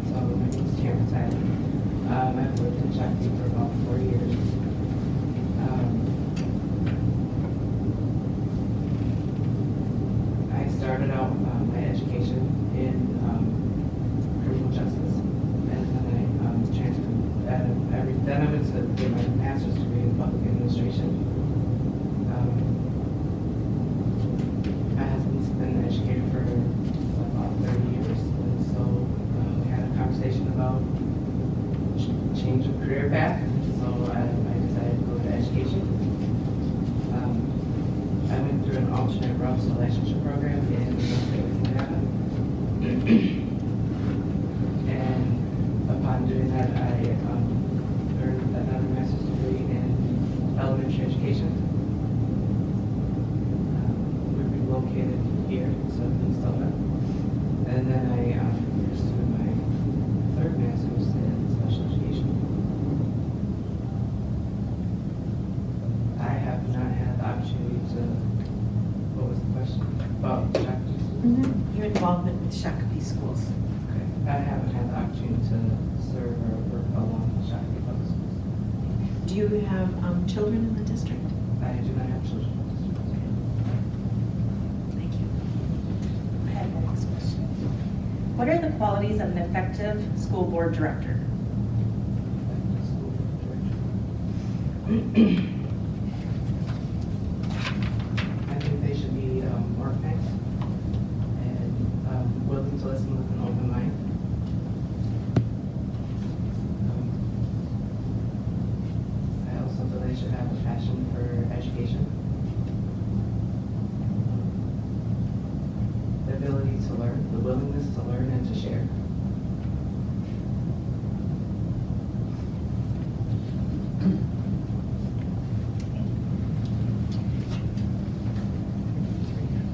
So my name is Karen Tyler. I've lived in Shakopee for about 4 years. I started out my education in criminal justice, and then I transferred. Then I went to get my master's degree in public administration. My husband's been an educator for about 30 years, and so we had a conversation about change of career path. So I decided to go to education. I went through an alternate routes relationship program in Louisiana. And upon doing that, I earned another master's degree serve or work along with Shakopee Public Schools.
Do you have children in the district?
I do not have children.
Thank you.
I have the next question. What are the qualities of an effective school board director?
I think they should be organized and willing to listen with an open mind. I also feel they should have a passion for education. The ability to learn, the willingness to learn and to share.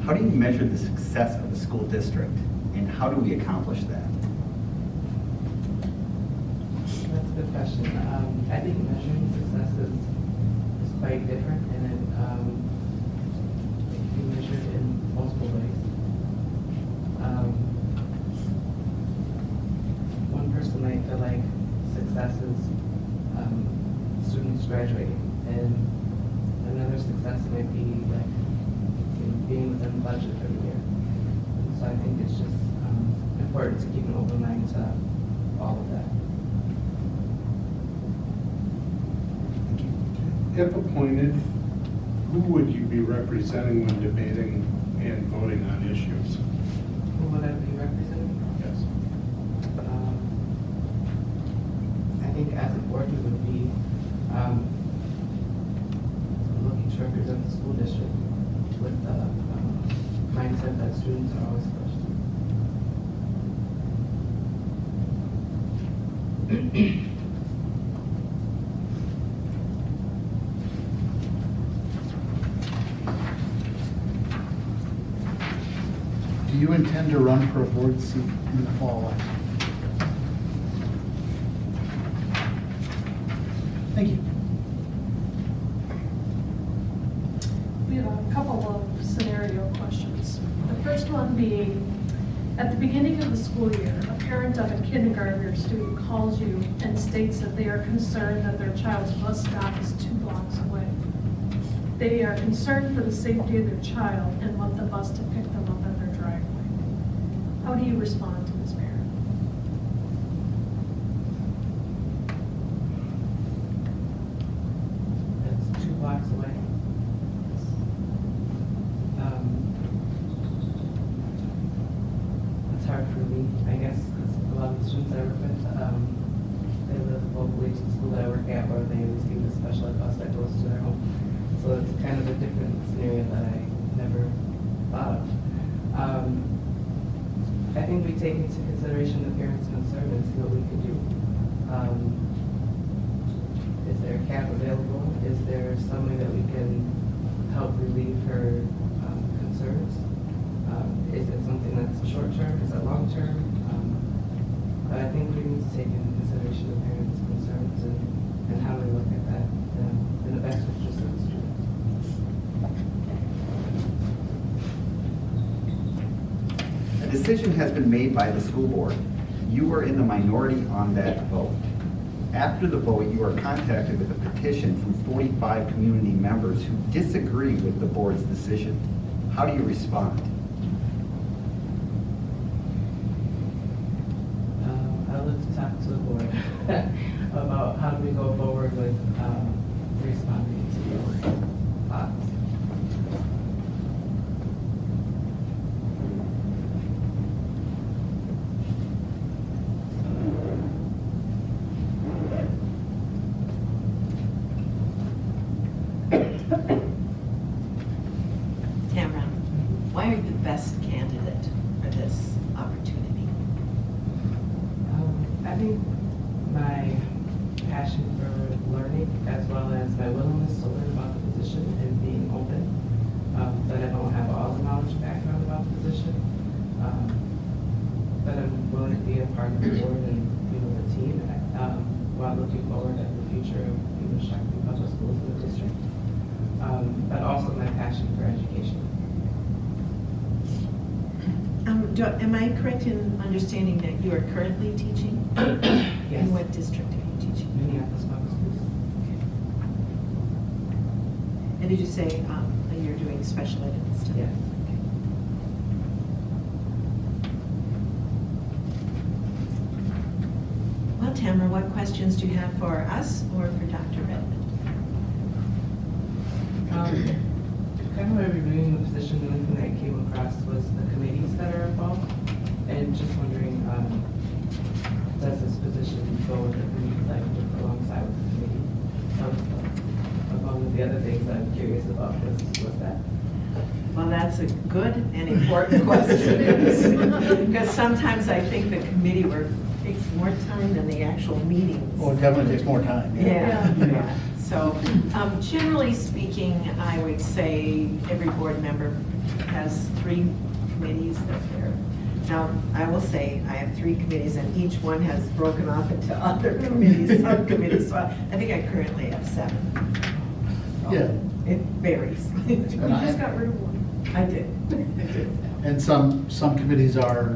How do you measure the success of the school district, and how do we accomplish that?
That's a good question. I think measuring success is quite different, and it can be measured in multiple ways. One person might feel like success is students graduating, and another success might be like being within the budget for the year. And so I think it's just important to keep an open mind to all of that.
If appointed, who would you be representing when debating and voting on issues?
Who would I be representing?
Yes.
I think as a board, we would be looking to represent the school district with the mindset that students are always first.
Do you intend to run for a board seat in the fall election? Thank you.
We have a couple of scenario questions. The first one being, at the beginning of the school year, a parent of a kindergartner student calls you and states that they are concerned that their child's bus stop is 2 blocks away. They are concerned for the safety of their child and want the bus to pick them up at their driveway. How do you respond to this parent?
It's 2 blocks away. It's hard for me, I guess, because a lot of the students I work with, they live locally to the school that I work at, or they receive a special ed bus that goes to their home. So it's kind of a different scenario that I never thought of. I think we take into consideration the parents' concern and see what we can do. Is there a cab available? Is there some way that we can help relieve her concerns? Is it something that's short term? Is it long term? But I think we need to take into consideration the parents' concerns and how we look at that in the best interest of the student.
A decision has been made by the school board. You were in the minority on that vote. After the vote, you are contacted with a petition from 45 community members who disagree with the board's decision. How do you respond?
I would like to talk to the board about how do we go forward with responding to your thoughts.
Tamara, why are you the best candidate for this opportunity?
I think my passion for learning, as well as my willingness to learn about the position and being open, that I don't have all the knowledge background about the position, but I'm willing to be a part of the board and be with the team, while looking forward at the future of Shakopee Public Schools in the district, but also my passion for education.
Am I correct in understanding that you are currently teaching?
Yes.
In what district are you teaching?
Minneapolis Public Schools.
And did you say you're doing special ed and stuff?
Yes.
Well, Tamara, what questions do you have for us or for Dr. Redmond?
Kind of reviewing the position, the only thing that came across was the committees that are involved. And just wondering, does this position go with the committee, like alongside with the committee? Among the other things I'm curious about was that.
Well, that's a good and important question. Because sometimes I think the committee work takes more time than the actual meetings.
Well, it definitely takes more time.
Yeah. So generally speaking, I would say every board member has 3 committees that they're, now, I will say, I have 3 committees and each one has broken off into other committees, subcommittees. So I think I currently have 7. So
Yeah.
It varies.
You just got rid of one.
I did.
And some committees are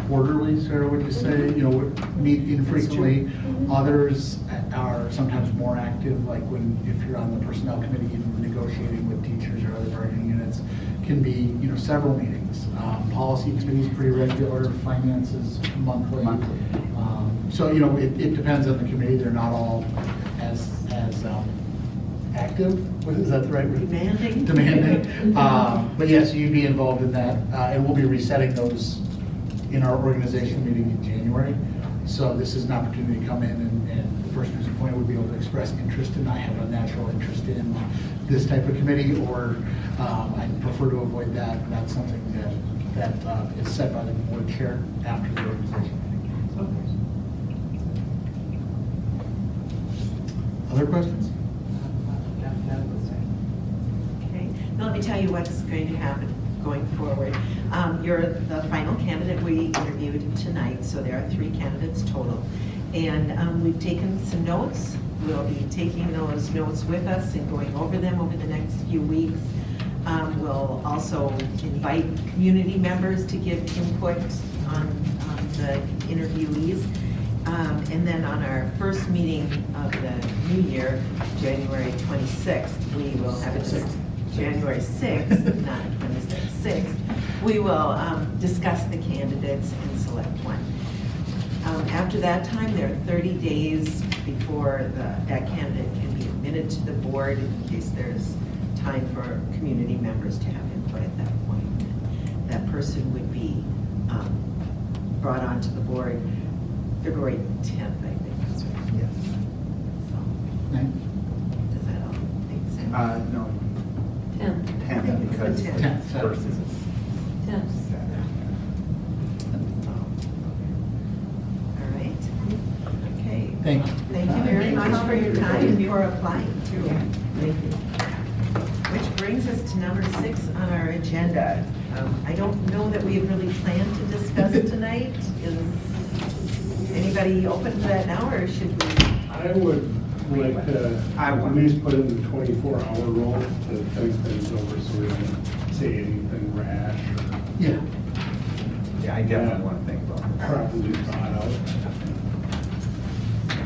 quarterly, Sarah, would you say? You know, meet infrequently. Others are sometimes more active, like if you're on the personnel committee, even negotiating with teachers or other bargaining units, can be, several meetings. Policy committee is pretty regular, finance is monthly. So, it depends on the committee. They're not all as active, is that the right word? Demanding. But yes, you'd be involved in that, and we'll be resetting those in our organization meeting in January. So this is an opportunity to come in and the person who's appointed would be able to express interest, and I have a natural interest in this type of committee, or I prefer to avoid that. And that's something that is set by the board chair after the organization meeting. Other questions?
Okay, now let me tell you what's going to happen going forward. You're the final candidate we interviewed tonight, so there are 3 candidates total. And we've taken some notes. We'll be taking those notes with us and going over them over the next few weeks. We'll also invite community members to give input on the interviewees. And then on our first meeting of the new year, January 26th, we will have January 6th, not 26th, 6th, we will discuss the candidates and select one. After that time, there are 30 days before that candidate can be admitted to the board in case there's time for community members to have input at that point. That person would be brought onto the board February 10th, I think. That's right.
Yes.
So, does that all make sense?
No.
10th.
10th, because
10th.
first is
10th.
All right. Okay.
Thank you.
Thank you very much for your time and for applying too. Thank you. Which brings us to number 6 on our agenda. I don't know that we have really planned to discuss tonight. Is anybody open to that now, or should we?
I would like to at least put in the 24-hour rule to think things over so we don't say anything rash or
Yeah.
Yeah, I definitely want to think about it.
properly thought out.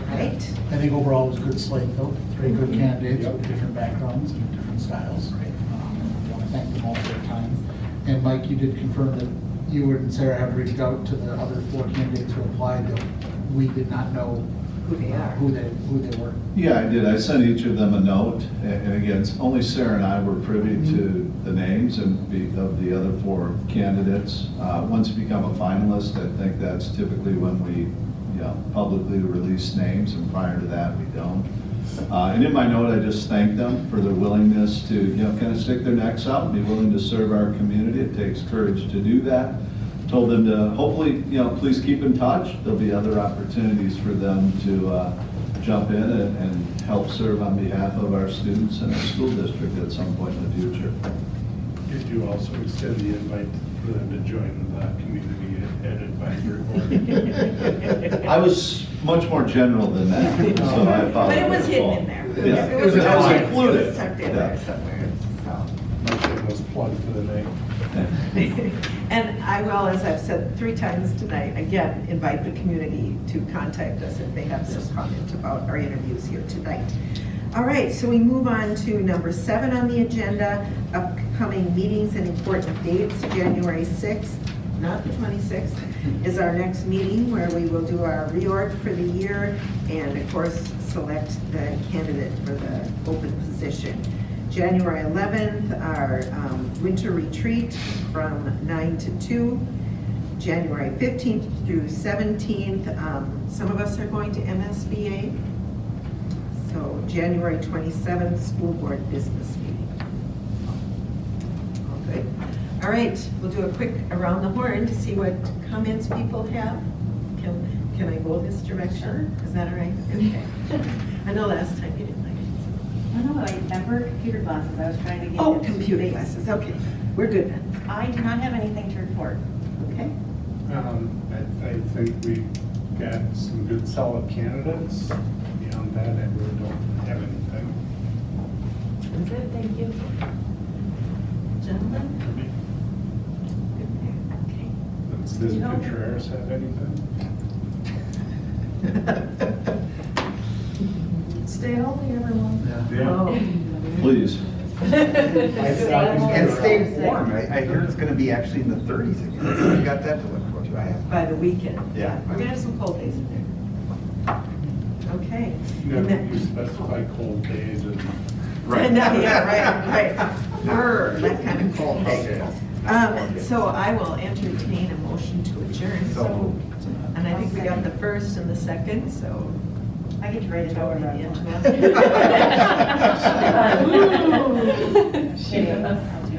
Right.
I think overall it was a good slate, though. 3 good candidates with different backgrounds and different styles. I want to thank them all for their time. And Mike, you did confirm that you and Sarah have reached out to the other 4 candidates who applied, that we did not know
Who they are.
who they were.
Yeah, I did. I sent each of them a note, and again, only Sarah and I were privy to the names of the other 4 candidates. Once you become a finalist, I think that's typically when we publicly release names, and prior to that, we don't. And in my note, I just thanked them for their willingness to kind of stick their necks out and be willing to serve our community. It takes courage to do that. Told them to hopefully, please keep in touch. There'll be other opportunities for them to jump in and help serve on behalf of our students and our school district at some point in the future.
Did you also extend the invite for them to join the community ed advisory board?
I was much more general than that, so I apologize.
But it was hidden in there.
Yeah.
It was
I was
tucked
included.
It was tucked in there somewhere, so.
My shameless plug for the night.
And I will, as I've said 3 times tonight, again, invite the community to contact us if they have some comment about our interviews here tonight. All right, so we move on to number 7 on the agenda, upcoming meetings and important dates. January 6th, not the 26th, is our next meeting where we will do our reorg for the year and, of course, select the candidate for the open position. January 11th, our winter retreat from 9 to 2. January 15th through 17th, some of us are going to MSBA. So January 27th, school board business meeting. All good. All right, we'll do a quick around the horn to see what comments people have. Can I go this direction? Is that all right? Okay. I know last time you didn't like it.
I don't know, I remember computer glasses, I was trying to get.
Oh,
into
computer
space.
classes, okay. We're good then.
I do not have anything to report.
Okay.
I think we got some good solid candidates. Beyond that, I really don't have anything.
That's it, thank you. Gentlemen? Okay.
Does
You know-
Contreras have anything?
Stay healthy, everyone.
Oh.
Please.
And stay warm. I hear it's gonna be actually in the 30s again. So we got that to look forward to. I have.
By the weekend.
Yeah.
We're gonna have some cold days in there. Okay.
No,
And then-
you specify cold days and.
Yeah, right. Brr, that kind of cold day.
Okay.
So I will entertain a motion to adjourn.
So-
And I think we got the first and the second, so.
I get to write it over. I'll do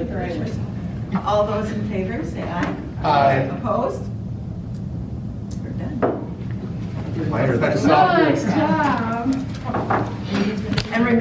it the right way.
All those in favor, say aye.
Aye.
Opposed? We're done.
Minor, that's
Nice job.
And remember,